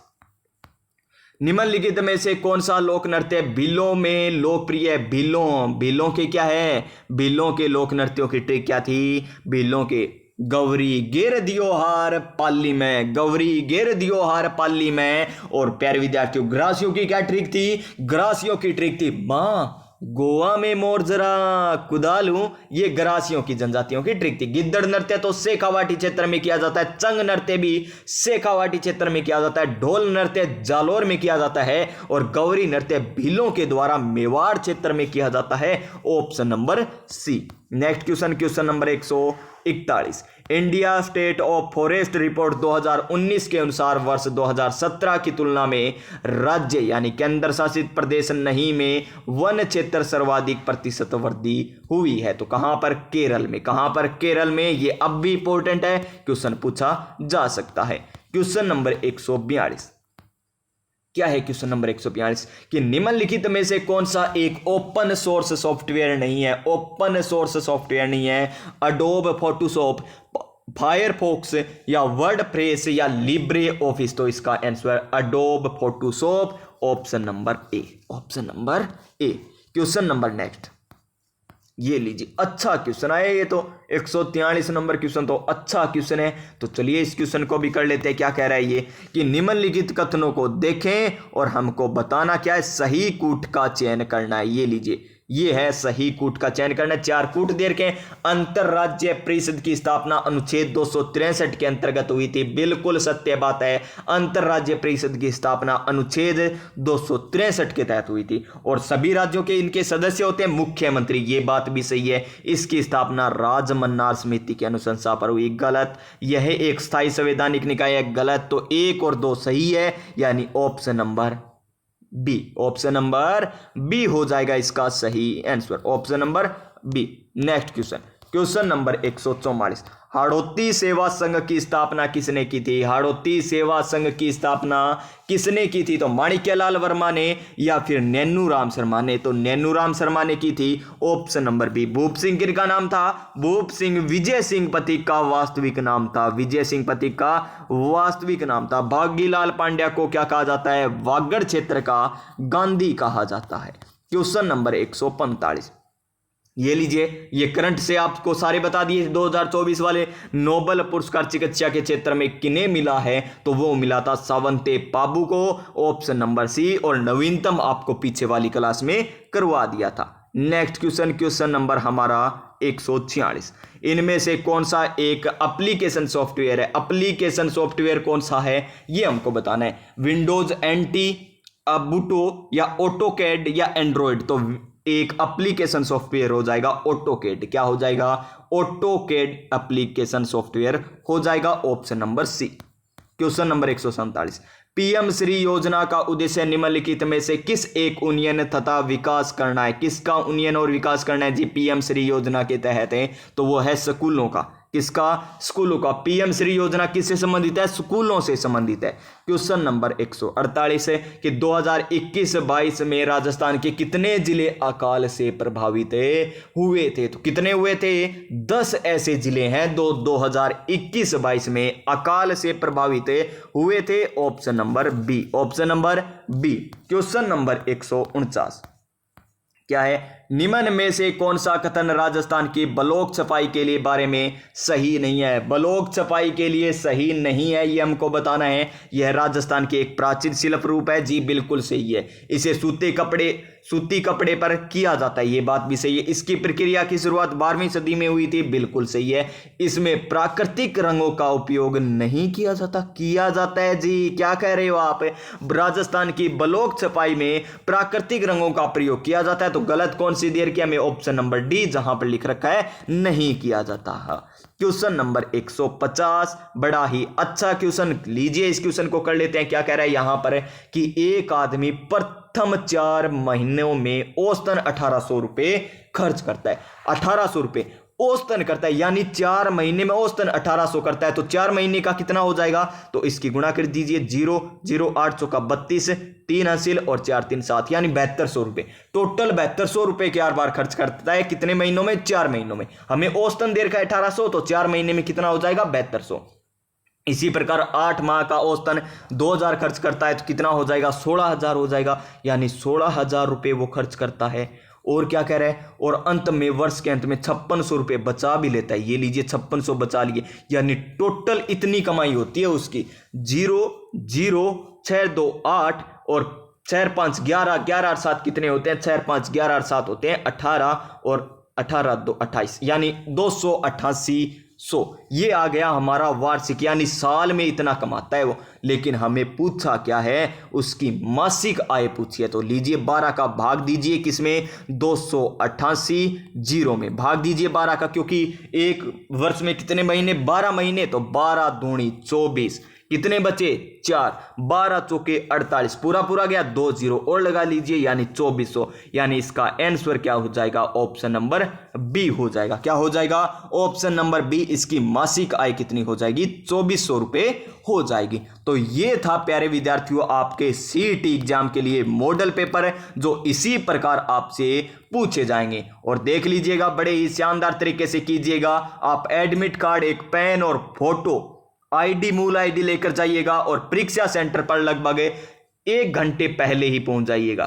निम्नलिखित में से कौन सा लोक नृत्य भीलों में लोकप्रिय है। भीलों के क्या है, भीलों के लोक नृत्यों की ट्रिक क्या थी, भीलों के गौरी गिर दियो हार पाली में, गौरी गिर दियो हार पाली में। और प्यारे विद्यार्थियों ग्रासियों की क्या ट्रिक थी, ग्रासियों की ट्रिक थी मां गोवा में मोर जरा कुदा लूं। ये ग्रासियों की जनजातियों की ट्रिक थी। गिद्दड़ नृत्य तो शेखावाटी क्षेत्र में किया जाता है, चंग नृत्य भी शेखावाटी क्षेत्र में किया जाता है, ढोल नृत्य जालोर में किया जाता है और गौरी नृत्य भीलों के द्वारा मेवाड़ क्षेत्र में किया जाता है। Option number C. Next question, question number 141, India state of forest report 2019 के अनुसार वर्ष 2017 की तुलना में राज्य यानी केंद्र शासित प्रदेश नहीं में वन क्षेत्र सर्वाधिक प्रतिशत वृद्धि हुई है। तो कहां पर, केरल में। कहां पर, केरल में। ये अब भी इंपॉर्टेंट है, क्वेश्चन पूछा जा सकता है। क्वेश्चन नंबर 142 क्या है, क्वेश्चन नंबर 142 कि निम्नलिखित में से कौन सा एक ओपन सोर्स सॉफ्टवेयर नहीं है। ओपन सोर्स सॉफ्टवेयर नहीं है, अडोब फोटोशॉप, फायरफॉक्स या वर्डप्रेस या लिब्रे ऑफिस। तो इसका answer Adobe Photoshop. Option number A, option number A. Question number next, ये लीजिए अच्छा क्वेश्चन आया। ये तो 143 नंबर क्वेश्चन तो अच्छा क्वेश्चन है। तो चलिए इस क्वेश्चन को भी कर लेते हैं। क्या कह रहा है ये कि निम्नलिखित कथनों को देखें और हमको बताना क्या है, सही कूट का चयन करना है। ये लीजिए ये है सही कूट का चयन करना। 4 कूट दे रखे। अंतरराज्य परिषद की स्थापना अनुच्छेद 263 के अंतर्गत हुई थी। बिल्कुल सत्य बात है, अंतरराज्य परिषद की स्थापना अनुच्छेद 263 के तहत हुई थी। और सभी राज्यों के इनके सदस्य होते हैं मुख्यमंत्री, ये बात भी सही है। इसकी स्थापना राजमन्नार समिति की अनुशंसा पर हुई। गलत, यह एक स्थायी संवैधानिक निकाय है। गलत, तो 1 और 2 सही है, यानी option number B. Option number B हो जाएगा इसका सही answer, option number B. Next question, question number 144। Hadoti सेवा संघ की स्थापना किसने की थी? हाड़ौती सेवा संघ की स्थापना किसने की थी? तो माणिक्यलाल वर्मा ने या फिर नैनूराम शर्मा ने? तो नैनूराम शर्मा ने की थी, ऑप्शन नंबर बी। भूप सिंह किनका नाम था? भूप सिंह विजय सिंह पथिक का वास्तविक नाम था। विजय सिंह पथिक का वास्तविक नाम था। भागीलाल पांड्या को क्या कहा जाता है? वागड़ क्षेत्र का गांधी कहा जाता है। क्वेश्चन नंबर 145, ये लीजिए, ये करंट से आपको सारे बता दिए। 2024 वाले नोबेल पुरस्कार चिकित्सा के क्षेत्र में किन्हें मिला है? तो वो मिला था सावंते बाबू को, ऑप्शन नंबर सी। और नवीनतम आपको पीछे वाली क्लास में करवा दिया था। नेक्स्ट क्वेश्चन, क्वेश्चन नंबर हमारा 146। इनमें से कौन सा एक एप्लीकेशन सॉफ्टवेयर है? एप्लीकेशन सॉफ्टवेयर कौन सा है ये हमको बताना है। विंडोज एनटी, अबूटो या ऑटोकैड या एंड्रॉइड? तो एक एप्लीकेशन सॉफ्टवेयर हो जाएगा ऑटोकैड। क्या हो जाएगा? ऑटोकैड एप्लीकेशन सॉफ्टवेयर हो जाएगा, option number C. Question number 147। PM Shri योजना का उद्देश्य निम्नलिखित में से किस एक उन्नयन तथा विकास करना है? किसका उन्नयन और विकास करना है जी पीएम श्री योजना के तहत है? तो वो है स्कूलों का। किसका? स्कूलों का। पीएम श्री योजना किससे संबंधित है? स्कूलों से संबंधित है। क्वेश्चन नंबर 148 है कि 2021-22 में राजस्थान के कितने जिले अकाल से प्रभावित हुए थे? तो कितने हुए थे? 10 ऐसे जिले हैं 2021-22 में अकाल से प्रभावित हुए थे, option number B. Option number B. Question number 149 क्या है? निम्न में से कौन सा कथन राजस्थान की ब्लॉक छपाई के लिए बारे में सही नहीं है? ब्लॉक छपाई के लिए सही नहीं है, ये हमको बताना है। यह राजस्थान की एक प्राचीन शिल्प रूप है जी, बिल्कुल सही है। इसे सूती कपड़े पर किया जाता है, ये बात भी सही है। इसकी प्रक्रिया की शुरुआत 12वीं सदी में हुई थी, बिल्कुल सही है। इसमें प्राकृतिक रंगों का उपयोग नहीं किया जाता, किया जाता है जी। क्या कह रहे हो आप? राजस्थान की ब्लॉक छपाई में प्राकृतिक रंगों का प्रयोग किया जाता है। तो गलत कौन सी देर किया? हमें ऑप्शन नंबर डी, जहां पर लिख रखा है नहीं किया जाता है। क्वेश्चन नंबर 150, बड़ा ही अच्छा क्वेश्चन, लीजिए इस क्वेश्चन को कर लेते हैं। क्या कह रहा है यहां पर कि एक आदमी प्रथम 4 महीनों में औसतन 1800 रुपए खर्च करता है। 1800 रुपए औसतन करता है, यानी 4 महीने में औसतन 1800 करता है। तो 4 महीने का कितना हो जाएगा? तो इसकी गुणा कर दीजिए। 0 0 8 चौका 32, 3 हासिल और 4 3 7, यानी 7200 रुपए। टोटल 7200 रुपए के 4 बार खर्च करता है। कितने महीनों में? 4 महीनों में। हमें औसतन देर का 1800, तो 4 महीने में कितना हो जाएगा? 7200। इसी प्रकार 8 माह का औसतन 2000 खर्च करता है, तो कितना हो जाएगा? 16000 हो जाएगा, यानी 16000 रुपए वो खर्च करता है। और क्या कह रहा है? और अंत में, वर्ष के अंत में 5600 रुपए बचा भी लेता है। ये लीजिए 5600 बचा लिए, यानी टोटल इतनी कमाई होती है उसकी। 0 0 6 2 8 और 4 5 11 11 और 7 कितने होते हैं? 4 5 11 और 7 होते हैं 18, और 18 2 28, यानी 288,100। ये आ गया हमारा वार्षिक, यानी साल में इतना कमाता है वो। लेकिन हमें पूछा क्या है? उसकी मासिक आय पूछी है। तो लीजिए 12 का भाग दीजिए, किसमें? 288 0 में भाग दीजिए 12 का, क्योंकि एक वर्ष में कितने महीने? 12 महीने। तो 12 दूनी 24, कितने बचे? 4, 12 चौके 48, पूरा पूरा गया, 2 0 और लगा लीजिए, यानी 2400। यानी इसका आंसर क्या हो जाएगा? ऑप्शन नंबर बी हो जाएगा। क्या हो जाएगा? Option number B. इसकी मासिक आय कितनी हो जाएगी? 2400 रुपए हो जाएगी। तो ये था प्यारे विद्यार्थियों आपके सीईटी एग्जाम के लिए मॉडल पेपर, जो इसी प्रकार आपसे पूछे जाएंगे। और देख लीजिएगा, बड़े ही शानदार तरीके से कीजिएगा। आप एडमिट कार्ड, एक पेन और फोटो, आईडी, मूल आईडी लेकर जाइएगा और परीक्षा सेंटर पर लगभग 1 घंटे पहले ही पहुंच जाइएगा।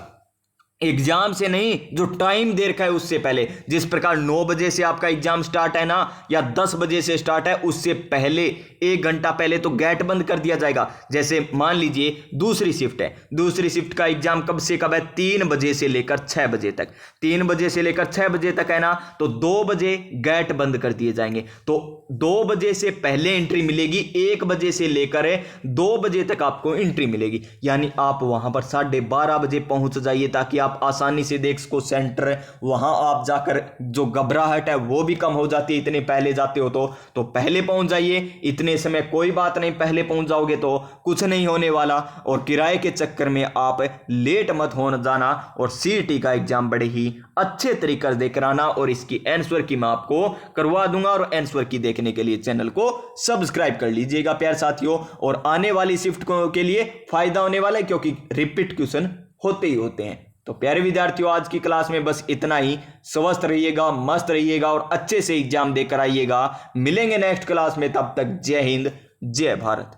एग्जाम से नहीं, जो टाइम दे रखा है उससे पहले। जिस प्रकार 9 बजे से आपका एग्जाम स्टार्ट है ना, या 10 बजे से स्टार्ट है, उससे पहले 1 घंटा पहले तो गेट बंद कर दिया जाएगा। जैसे मान लीजिए दूसरी शिफ्ट है, दूसरी शिफ्ट का एग्जाम कब से कब है, 3 बजे से लेकर 6 बजे तक। 3 बजे से लेकर 6 बजे तक है ना, तो 2 बजे गेट बंद कर दिए जाएंगे। तो 2 बजे से पहले एंट्री मिलेगी, 1 बजे से लेकर 2 बजे तक आपको एंट्री मिलेगी। यानी आप वहां पर 12:30 बजे पहुंच जाइए, ताकि आप आसानी से देख सको सेंटर। वहां आप जाकर जो घबराहट है वो भी कम हो जाती है, इतने पहले जाते हो तो पहले पहुंच जाइए। इतने समय कोई बात नहीं, पहले पहुंच जाओगे तो कुछ नहीं होने वाला। और किराए के चक्कर में आप लेट मत होने जाना, और सीईटी का एग्जाम बड़े ही अच्छे तरीके से कराना। और इसकी आंसर की मैं आपको करवा दूंगा, और आंसर की देखने के लिए चैनल को सब्सक्राइब कर लीजिएगा प्यारे साथियों। और आने वाली शिफ्ट के लिए फायदा होने वाला है, क्योंकि रिपीट क्वेश्चन होते ही होते हैं। तो प्यारे विद्यार्थियों, आज की क्लास में बस इतना ही। स्वस्थ रहिएगा, मस्त रहिएगा और अच्छे से एग्जाम देकर आइएगा। मिलेंगे नेक्स्ट क्लास में, तब तक जय हिंद, जय भारत।